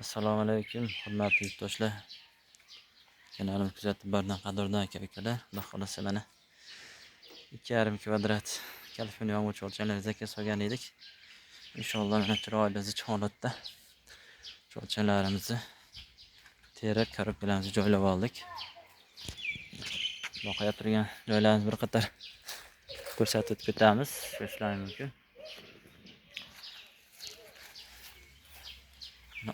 Assalomu alaykum, hurmatli yurtdoshlar. Kanalimni kuzatib borgan qadrdon aka-ukalar, Xudo xolasa mana 2,5 kvadrat Kaliforniya yong'oq cho'lchanlar zakka solgan edik. Inshaalloh mana chiroyli zich holatda cho'lchanlarimizni terib, korobkalarimizni joylab oldik. Boqaya turgan joylarimizni bir qator ko'rsatib ketamiz. Ko'rishlaringiz mumkin.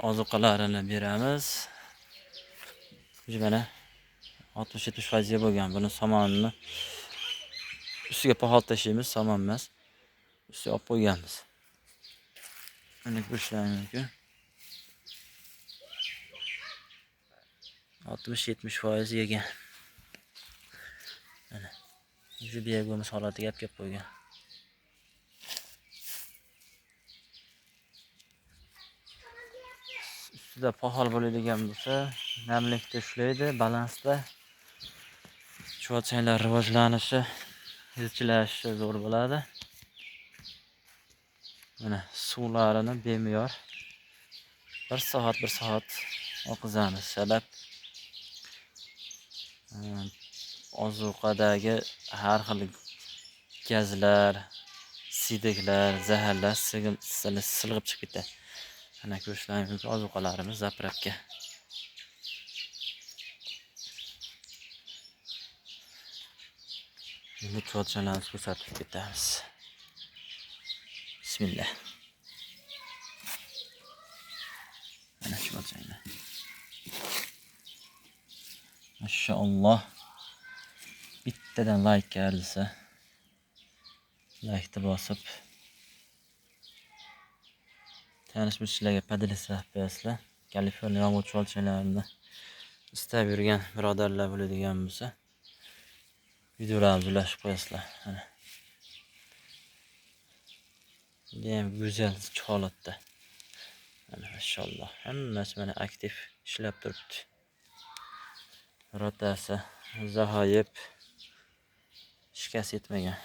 Ozuqalarini beramiz. Mana 60-70% bo'lgan. Buni somonini ustiga pahol tashlaymiz, somon emas. Ustiga olib qo'yganmiz. Mana ko'rishlaringiz mumkin. 60-70% yegan. Mana juda yegimiz holatiga olib kelib qo'ygan. Ustida pahol bo'ladigan bo'lsa, namlikda ushlaydi, balansda cho'lchanlar rivojlanishi, yilchilashi zo'r bo'ladi. Mana suvlarini beme'yor 1 soat oqizamiz. Sabab ozuqadagi har xil gazlar, siydiklar, zaharlar silg'ib chiqib ketadi. Mana ko'rishlaringiz mumkin, ozuqalarimiz zapravka. Endi cho'lchanlarni ko'rsatib ketamiz. Bismillah. Mana cho'lchanlar. Mashalloh. Bittadan like kelsa, like'ni bosib tanish-bilishlarga podlislab qo'yasizlar. Kaliforniya yong'oq cho'lchanlarini istab yurgan birodarlar bo'ladigan bo'lsa, videolarimizni ulashib qo'yasizlar. Mana. Judayam go'zal holatda. Mana mashalloh. Hammasi mana aktiv ishlab turibdi. Rotasi zahoyib shikast etmagan.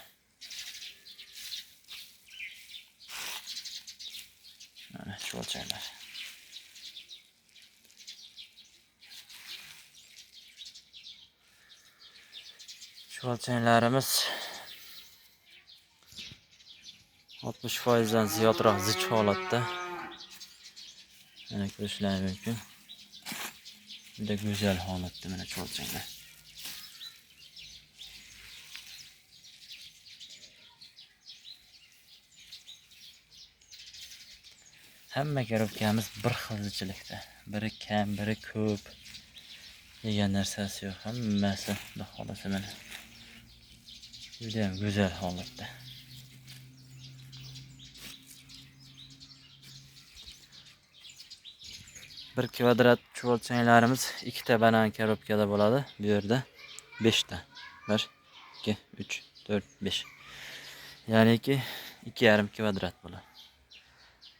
Mana cho'lchanlar. Cho'lchanlarimiz 60% dan ziyodroq zich holatda. Mana ko'rishlaringiz mumkin. Juda go'zal holatda mana cho'lchanlar. Hamma korobkamiz bir xil zichlikda. Biri kam, biri ko'p. Degan narsasi yo'q. Hammasi Xudo xolasa mana. Juda ham go'zal holatda. Bir kvadrat cho'lchanlarimiz 2 ta banan korobkada bo'ladi. Bu yerda 5 ta. 1, 2, 3, 4, 5. Ya'niki 2,5 kvadrat bo'ladi.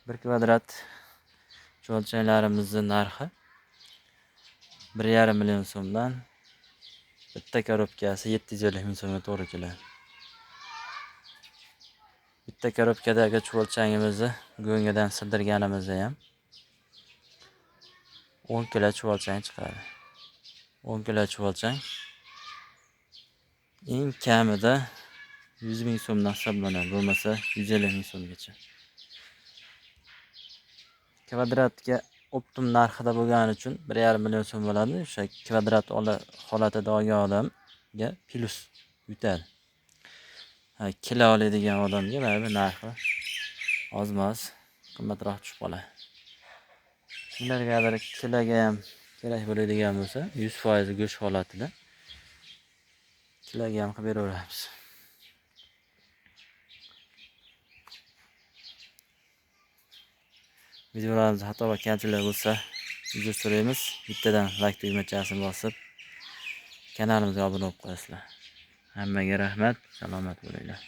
1 kvadrat cho'lchanlarimizning narxi 1,5 million so'mdan bitta korobkasi 750 ming so'mga to'g'ri keladi. Bitta korobkadagi cho'lchangimizni go'ngidan sildirganimizda ham 10 kilo cho'lchang chiqadi. 10 kilo cho'lchang eng kamida 100 ming so'mdan hisoblanadi, bo'lmasa 150 ming so'mgacha. Kvadratga optim narxida bo'lgani uchun 1,5 million so'm bo'ladi. O'sha kvadrat holatida olgan odamga plus yutadi. Kilo oladigan odamga baribir narxi ozmas, qimmatroq tushib qoladi. Kimlargadir kiloga ham kerak bo'ladigan bo'lsa, 100% go'sht holatida kiloga ham qilib beraveramiz. Videolarimiz xato va kamchilik bo'lsa, uzr so'raymiz. Bittadan like tugmachasini bosib, kanalimizga obuna bo'lib qo'yasizlar. Hammaga rahmat, salomat bo'linglar.